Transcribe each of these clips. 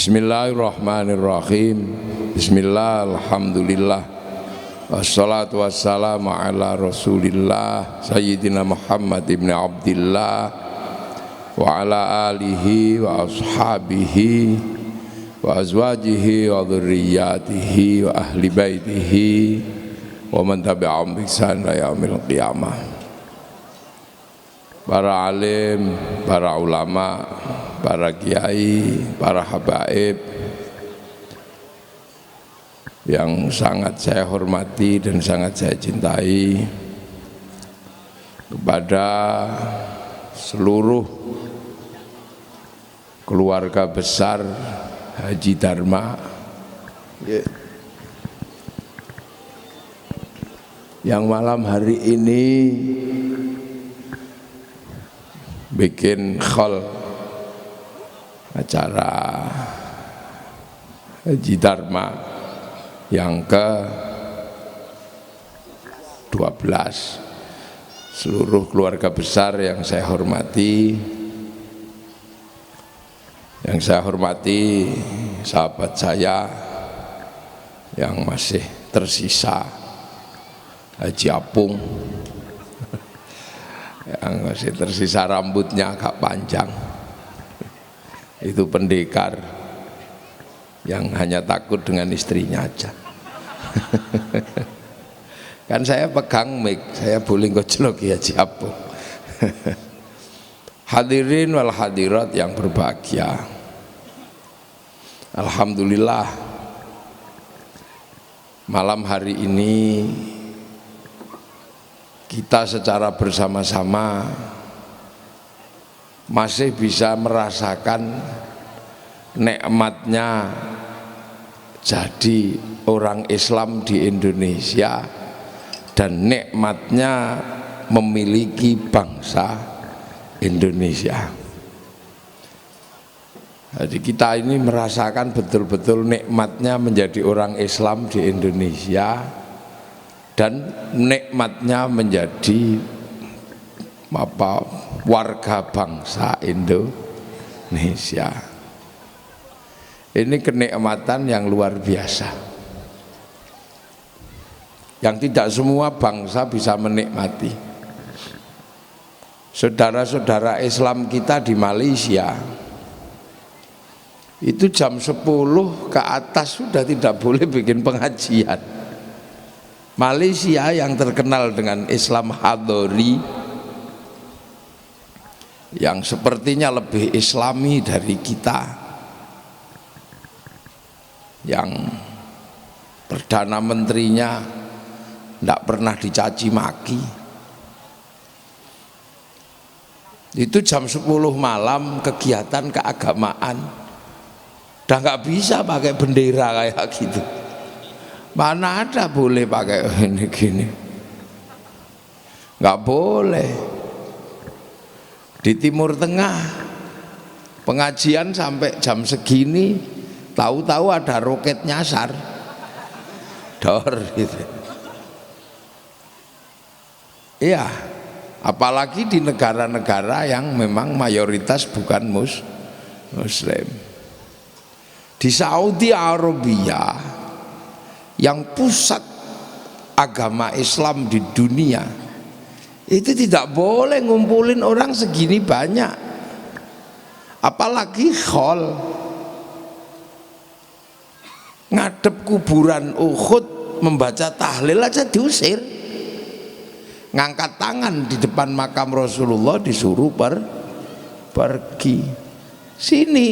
Bismillahirrahmanirrahim. Bismillah, alhamdulillah, wassalatu wassalamu ala rasulillah Sayyidina Muhammad ibn Abdillah wa ala alihi wa ashabihi wa azwajihi wa dhurriyyatihi wa ahli baitihi wa man tabi'ahum bi ihsan ila yaumil qiyamah. Para alim, para ulama, para kiai, para habaib yang sangat saya hormati dan sangat saya cintai, kepada seluruh keluarga besar Haji Dharma yang malam hari ini bikin khol acara Haji Dharma yang ke-12. Seluruh keluarga besar yang saya hormati, sahabat saya yang masih tersisa, Haji Apung yang masih tersisa rambutnya agak panjang, itu pendekar yang hanya takut dengan istrinya aja. Kan saya pegang mic, saya boleh ngojlok ya Haji Apung. Hadirin wal hadirat yang berbahagia, alhamdulillah malam hari ini kita secara bersama-sama masih bisa merasakan nikmatnya jadi orang Islam di Indonesia dan nikmatnya memiliki bangsa Indonesia. Jadi kita ini merasakan betul-betul nikmatnya menjadi orang Islam di Indonesia dan nikmatnya menjadi warga bangsa Indonesia. Ini kenikmatan yang luar biasa, yang tidak semua bangsa bisa menikmati. Saudara-saudara Islam kita di Malaysia itu jam 10 ke atas sudah tidak boleh bikin pengajian. Malaysia yang terkenal dengan Islam Hadori, yang sepertinya lebih islami dari kita, yang perdana menterinya tidak pernah dicaci maki, itu jam 10 malam kegiatan keagamaan udah nggak bisa pakai bendera kayak gitu. Mana ada boleh pakai ini gini, nggak boleh. Di Timur Tengah pengajian sampai jam segini, tahu-tahu ada roket nyasar, dor gitu. Iya, apalagi di negara-negara yang memang mayoritas bukan Muslim. Di Saudi Arabia yang pusat agama Islam di dunia, itu tidak boleh ngumpulin orang segini banyak, apalagi khol, ngadep kuburan Uhud membaca tahlil aja diusir, ngangkat tangan di depan makam Rasulullah disuruh pergi. Sini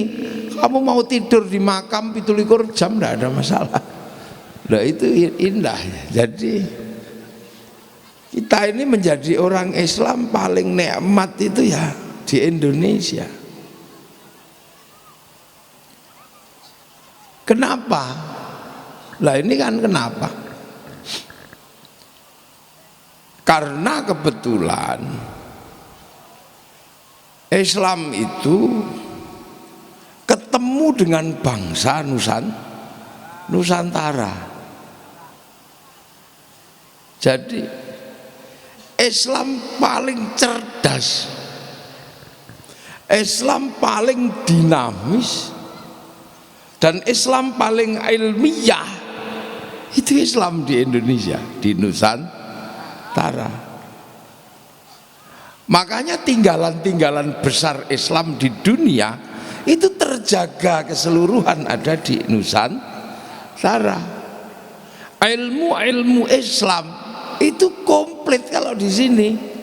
kamu mau tidur di makam 17 jam tidak ada masalah. Nah itu indah. Jadi kita ini menjadi orang Islam paling nikmat itu ya di Indonesia. Kenapa? Lah ini kan kenapa? Karena kebetulan Islam itu ketemu dengan bangsa Nusantara. Jadi Islam paling cerdas, Islam paling dinamis, Dan Islam paling ilmiah itu Islam di Indonesia, di Nusantara. Makanya tinggalan-tinggalan besar Islam di dunia itu terjaga keseluruhan ada di Nusantara. Ilmu Islam itu komplit kalau di sini.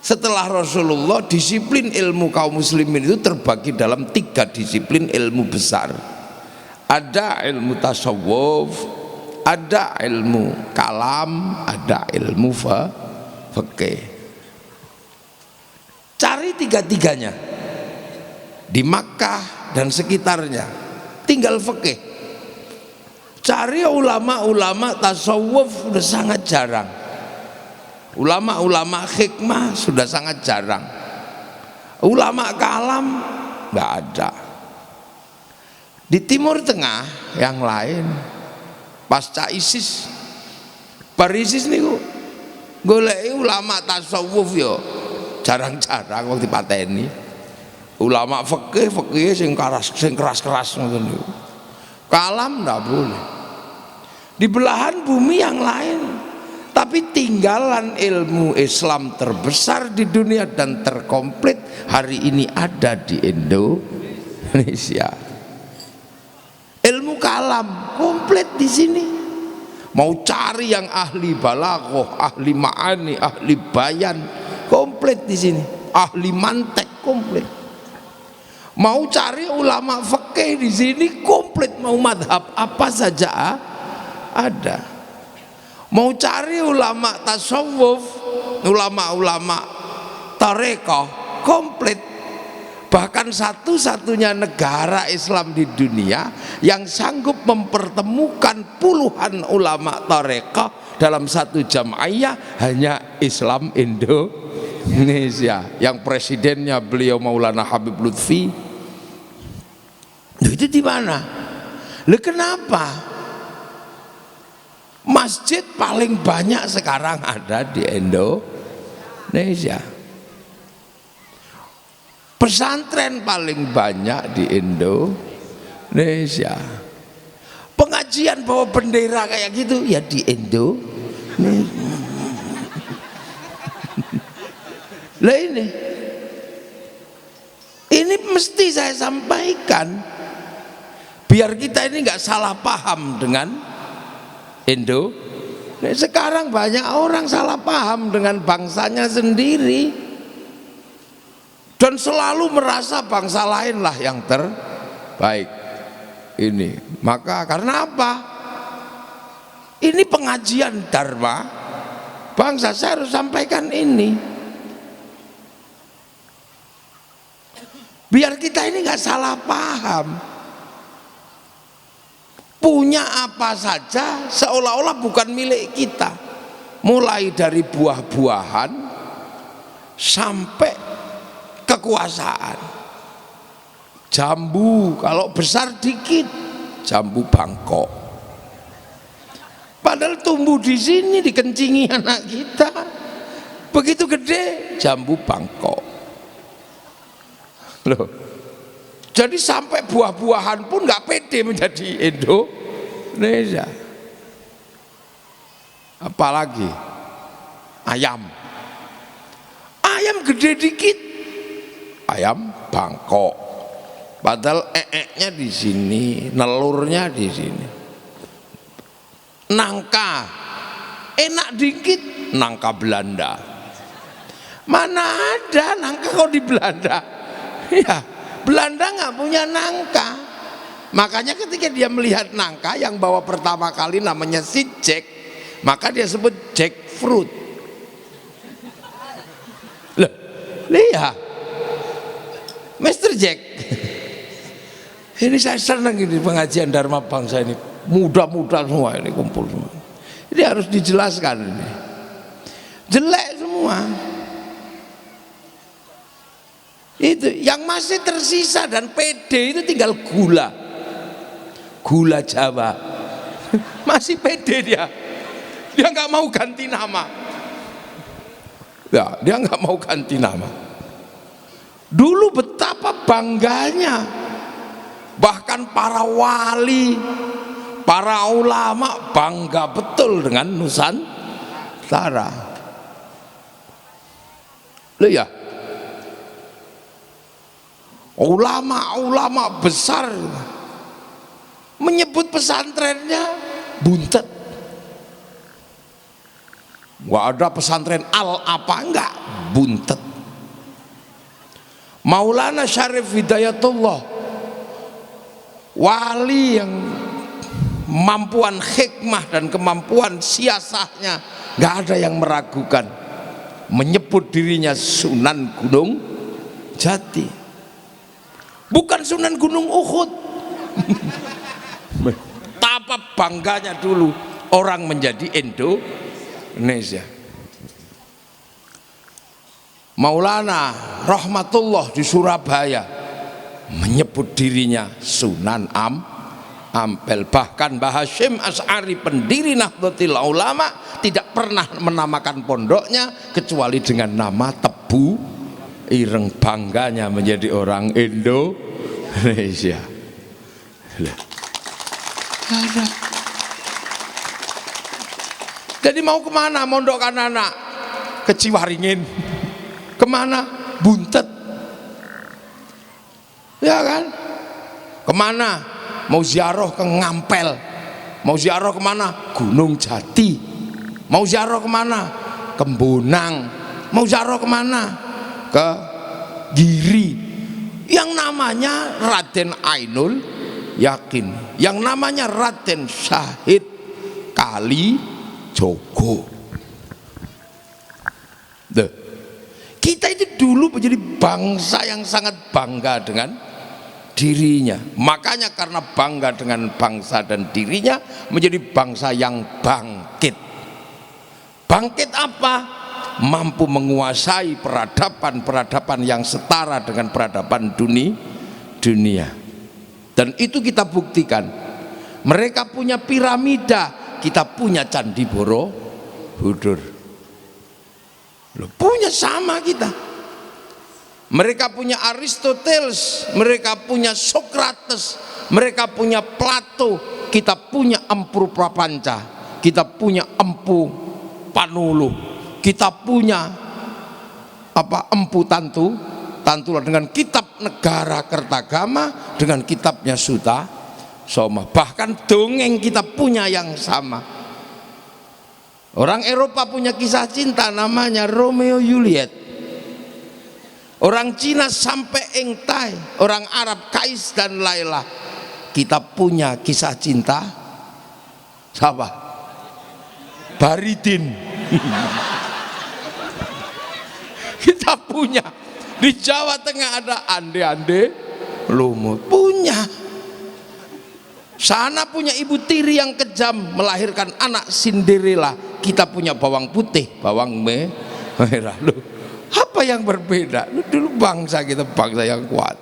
Setelah Rasulullah, disiplin ilmu kaum muslimin itu terbagi dalam 3 disiplin ilmu besar. Ada ilmu tasawuf, ada ilmu kalam, ada ilmu fikih. Cari 3-tiganya di Makkah dan sekitarnya, tinggal fikih. Cari ulama-ulama tasawuf sudah sangat jarang. Ulama-ulama hikmah sudah sangat jarang. Ulama kalam nggak ada. Di Timur Tengah yang lain pasca ISIS, ISIS niku goleki ulama tasawuf yo jarang-jarang waktu dipateni. Ulama fikih sing keras ngoten niku. Kalam ndak boleh. Di belahan bumi yang lain, tapi tinggalan ilmu Islam terbesar di dunia dan terkomplit hari ini ada di Indonesia. Ilmu kalam komplit di sini. Mau cari yang ahli balaghah, ahli ma'ani, ahli bayan, komplit di sini. Ahli mantek komplit. Mau cari ulama fikih di sini komplit, mau madhab apa saja ada. Mau cari ulama tasawuf, ulama-ulama tarekat komplit. Bahkan satu-satunya negara Islam di dunia yang sanggup mempertemukan puluhan ulama tarekat dalam satu jamaiyah hanya Islam Indonesia, yang presidennya beliau Maulana Habib Lutfi. Itu di mana? Kenapa? Masjid paling banyak sekarang ada di Indonesia. Pesantren paling banyak di Indonesia. Pengajian bawa bendera kayak gitu ya di Indonesia. Lah ini mesti saya sampaikan biar kita ini nggak salah paham dengan Sekarang banyak orang salah paham dengan bangsanya sendiri dan selalu merasa bangsa lain lah yang terbaik. Ini maka karena apa? Ini pengajian Dharma bangsa, saya harus sampaikan ini biar kita ini nggak salah paham. Punya apa saja seolah-olah bukan milik kita, mulai dari buah-buahan sampai kekuasaan. Jambu kalau besar dikit jambu Bangkok, padahal tumbuh di sini dikencingi anak kita. Begitu gede jambu Bangkok loh. Jadi sampai buah-buahan pun nggak pede menjadi Indonesia. Apalagi ayam gede dikit ayam Bangkok, padahal nya di sini, nelurnya di sini. Nangka enak dikit nangka Belanda. Mana ada nangka kok di Belanda? Ya, Belanda nggak punya nangka. Makanya ketika dia melihat nangka yang bawa pertama kali namanya si Jack, maka dia sebut jackfruit. Loh, lihat Mr. Jack. Ini saya senang ini pengajian Dharma Bangsa ini, muda-muda semua ini kumpul semua. Ini harus dijelaskan ini. Jelek semua. Itu yang masih tersisa dan pede itu tinggal gula Jawa. Masih pede dia nggak mau ganti nama ya, dia nggak mau ganti nama. Dulu betapa bangganya Bahkan para wali, para ulama bangga betul dengan Nusantara. Loh ya, ulama-ulama besar menyebut pesantrennya buntet. Nggak ada pesantren al apa, enggak, buntet. Maulana Syarif Hidayatullah, wali yang kemampuan hikmah dan kemampuan siasahnya nggak ada yang meragukan, menyebut dirinya Sunan Gunung Jati, bukan Sunan Gunung Uhud. Betapa bangganya dulu orang menjadi Indonesia. Maulana Rahmatullah di Surabaya menyebut dirinya Sunan Ampel. Bahkan Mbah Hasyim Asy'ari, pendiri Nahdlatul Ulama, tidak pernah menamakan pondoknya kecuali dengan nama Tebu Ireng. Bangganya menjadi orang Indonesia. Ada. Jadi mau kemana mondokkan anak? Ke Ciwaringin. Kemana? Buntet. Ya kan? Kemana? Mau ziarah ke Ngampel. Mau ziarah kemana? Gunung Jati. Mau ziarah kemana? Ke Bonang. Mau ziarah kemana? Ke Giri. Yang namanya Raden Ainul Yakin, yang namanya Raden Syahid Kalijogo. Kita itu dulu menjadi bangsa yang sangat bangga dengan dirinya. Makanya karena bangga dengan bangsa dan dirinya, menjadi bangsa yang bangkit. Bangkit apa? Mampu menguasai peradaban yang setara dengan peradaban dunia. Dan itu kita buktikan. Mereka punya piramida, kita punya Candi Borobudur. Punya sama kita. Mereka punya Aristoteles, mereka punya Socrates, mereka punya Plato, kita punya Empu Prapanca, kita punya Empu Panuluh, kita punya Empu Tantula dengan kitab Negara Kertagama, dengan kitabnya Suta Soma. Bahkan dongeng kita punya yang sama. Orang Eropa punya kisah cinta namanya Romeo Juliet. Orang Cina sampai Engtai, orang Arab Kais dan Laila. Kita punya kisah cinta siapa? Baridin. Kita punya. Di Jawa Tengah ada Ande-Ande Lumut. Punya. Sana punya ibu tiri yang kejam melahirkan anak Cinderella. Kita punya bawang putih, bawang merah. Loh, apa yang berbeda? Dulu bangsa kita bangsa yang kuat.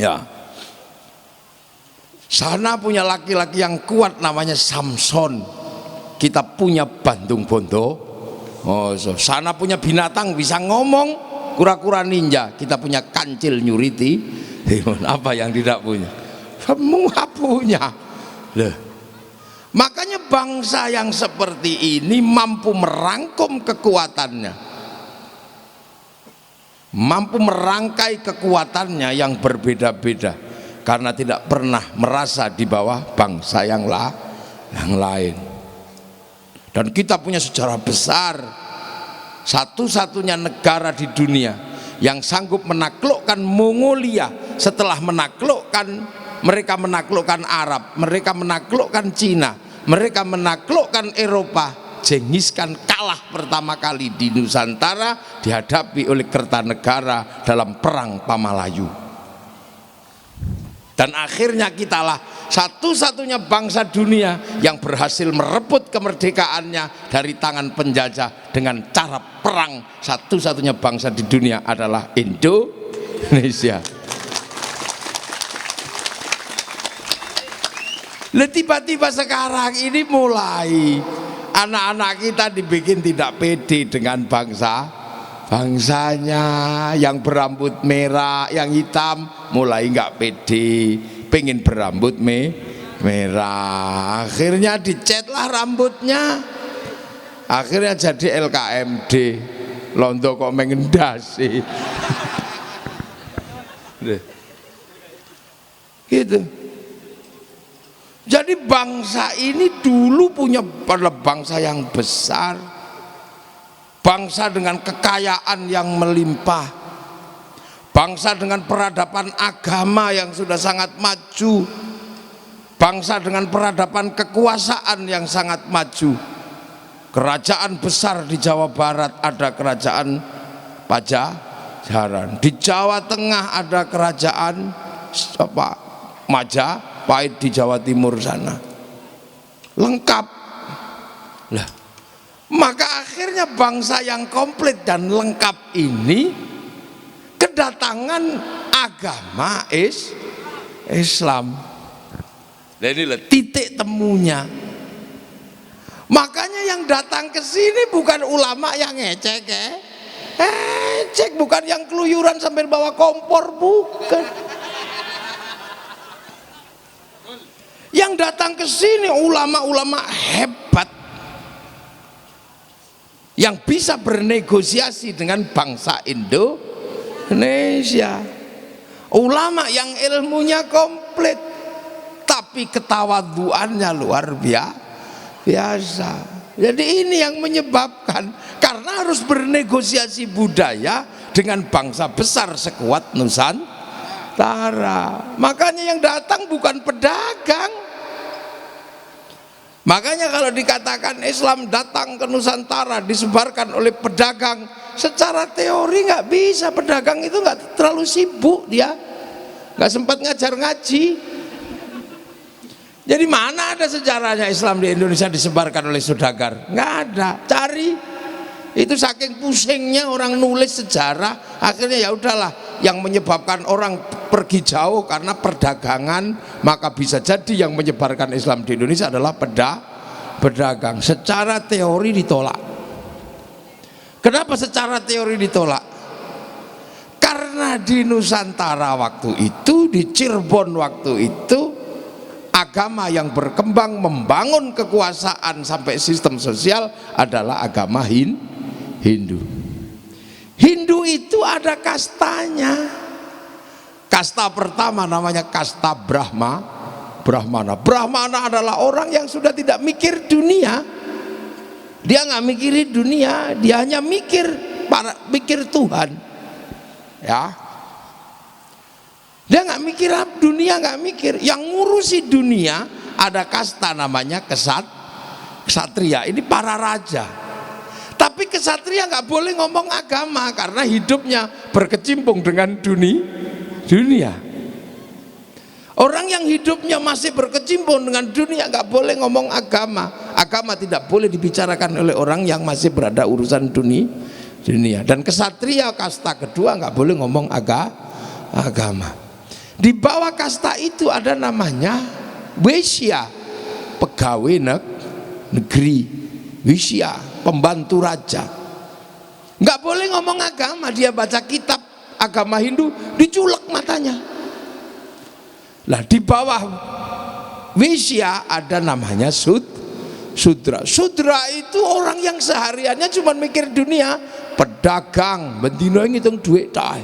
Ya. Sana punya laki-laki yang kuat namanya Samson. Kita punya Bandung Bondo. Oh, sana punya binatang bisa ngomong, kura-kura ninja. Kita punya Kancil Nyuriti. Apa yang tidak punya? Semua punya. Loh. Makanya bangsa yang seperti ini mampu merangkum kekuatannya, mampu merangkai kekuatannya yang berbeda-beda, karena tidak pernah merasa di bawah bangsa yang lain. Dan kita punya sejarah besar, satu-satunya negara di dunia yang sanggup menaklukkan Mongolia setelah mereka menaklukkan Arab, mereka menaklukkan Cina, mereka menaklukkan Eropa. Genghis Khan kalah pertama kali di Nusantara dihadapi oleh Kertanegara dalam perang Pamalayu. Dan akhirnya kitalah satu-satunya bangsa dunia yang berhasil merebut kemerdekaannya dari tangan penjajah dengan cara perang. Satu-satunya bangsa di dunia adalah Indonesia. Tiba-tiba sekarang ini mulai anak-anak kita dibikin tidak pede dengan bangsa bangsanya. Yang berambut merah, yang hitam mulai nggak pede, pengen berambut merah. Akhirnya dicetlah rambutnya, akhirnya jadi LKMD. Londo kok mengendasi gitu. Jadi bangsa ini dulu punya bangsa yang besar, bangsa dengan kekayaan yang melimpah, bangsa dengan peradaban agama yang sudah sangat maju, bangsa dengan peradaban kekuasaan yang sangat maju. Kerajaan besar di Jawa Barat ada kerajaan Pajajaran, di Jawa Tengah ada kerajaan Majapahit, di Jawa Timur sana lengkap lah. Maka akhirnya bangsa yang komplit dan lengkap ini kedatangan agama Islam. Dan inilah titik temunya. Makanya yang datang ke sini bukan ulama yang ngecek, bukan yang keluyuran sambil bawa kompor, bukan. Yang datang ke sini ulama-ulama hebat yang bisa bernegosiasi dengan bangsa Indonesia. Ulama yang ilmunya komplit tapi ketawaduannya luar biasa. Jadi ini yang menyebabkan, karena harus bernegosiasi budaya dengan bangsa besar sekuat Nusantara. Makanya yang datang bukan pedagang. Makanya kalau dikatakan Islam datang ke Nusantara disebarkan oleh pedagang, secara teori nggak bisa. Pedagang itu nggak terlalu sibuk, dia nggak sempat ngajar ngaji. Jadi mana ada sejarahnya Islam di Indonesia disebarkan oleh saudagar? Nggak ada. Cari. Itu saking pusingnya orang nulis sejarah, akhirnya ya udahlah, yang menyebabkan orang pergi jauh karena perdagangan, maka bisa jadi yang menyebarkan Islam di Indonesia adalah pedagang. Secara teori ditolak. Kenapa secara teori ditolak? Karena di Nusantara waktu itu, di Cirebon waktu itu, agama yang berkembang membangun kekuasaan sampai sistem sosial adalah agama Hindu. Hindu itu ada kastanya. Kasta pertama namanya kasta Brahmana. Brahmana adalah orang yang sudah tidak mikir dunia. Dia nggak mikirin dunia, dia hanya mikir Tuhan. Ya. Dia nggak mikir dunia, nggak mikir. Yang ngurusi dunia ada kasta namanya ksatria. Ini para raja. Tapi ksatria nggak boleh ngomong agama karena hidupnya berkecimpung dengan dunia. Orang yang hidupnya masih berkecimpung dengan dunia nggak boleh ngomong agama. Agama tidak boleh dibicarakan oleh orang yang masih berada urusan dunia. Dan ksatria kasta kedua nggak boleh ngomong agama. Di bawah kasta itu ada namanya Wisya, pegawai negeri. Wisya, pembantu raja. Nggak boleh ngomong agama, dia baca kitab agama Hindu diculek matanya. Lah di bawah Wisya ada namanya Sudra. Sudra itu orang yang sehariannya cuma mikir dunia, pedagang, bendino ngitung duit tae.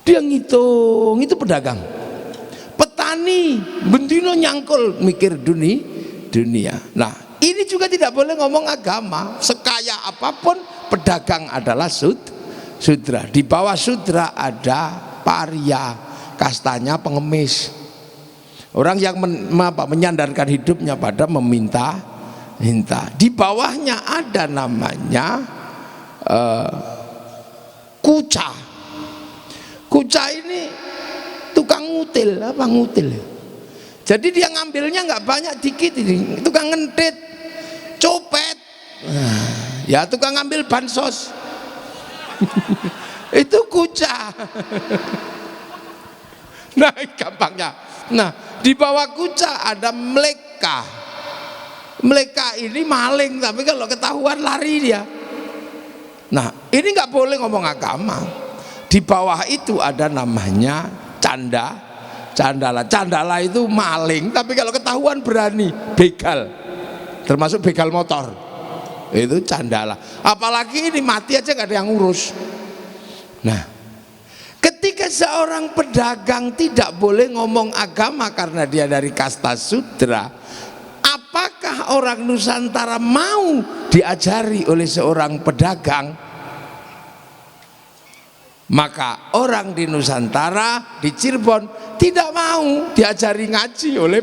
Dia ngitung, itu pedagang. Petani, bendino nyangkul mikir dunia. Nah, ini juga tidak boleh ngomong agama. Sekaya apapun, pedagang adalah Sudra. Di bawah Sudra ada Parya, kastanya pengemis. Orang yang menyandarkan hidupnya pada meminta. Di bawahnya ada namanya Kuca. Kuca ini tukang ngutil. Jadi dia ngambilnya nggak banyak, dikit ini. Tukang ngentit, copet, ya tukang ngambil bansos. Itu Kuca. Nah gampangnya. Nah di bawah Kuca ada Mleka. Mleka ini maling, tapi kalau ketahuan lari dia. Nah Ini nggak boleh ngomong agama. Di bawah itu ada namanya candala. Candala itu maling, tapi kalau ketahuan berani begal, termasuk begal motor, itu candala. Apalagi ini mati aja nggak ada yang ngurus. Nah, ketika seorang pedagang tidak boleh ngomong agama karena dia dari kasta sudra, apakah orang Nusantara mau diajari oleh seorang pedagang? Maka orang di Nusantara, di Cirebon, tidak mau diajari ngaji oleh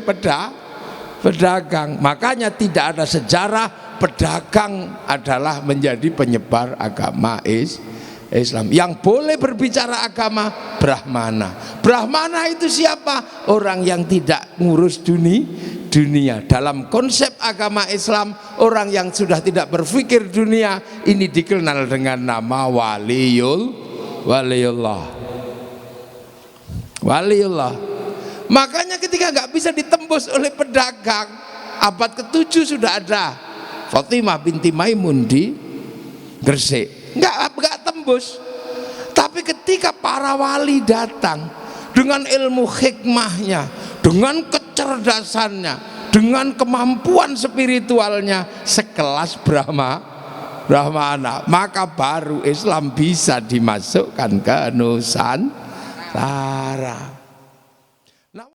pedagang. Makanya tidak ada sejarah pedagang adalah menjadi penyebar agama Islam. Yang boleh berbicara agama Brahmana. Brahmana itu siapa? Orang yang tidak ngurus dunia. Dalam konsep agama Islam, orang yang sudah tidak berpikir dunia, ini dikenal dengan nama waliullah. Makanya ketika nggak bisa ditembus oleh pedagang, abad ke-7 sudah ada Fatimah binti Maimun di Gresik, nggak tembus. Tapi ketika para wali datang dengan ilmu hikmahnya, dengan kecerdasannya, dengan kemampuan spiritualnya sekelas Brahmana, maka baru Islam bisa dimasukkan ke Nusantara.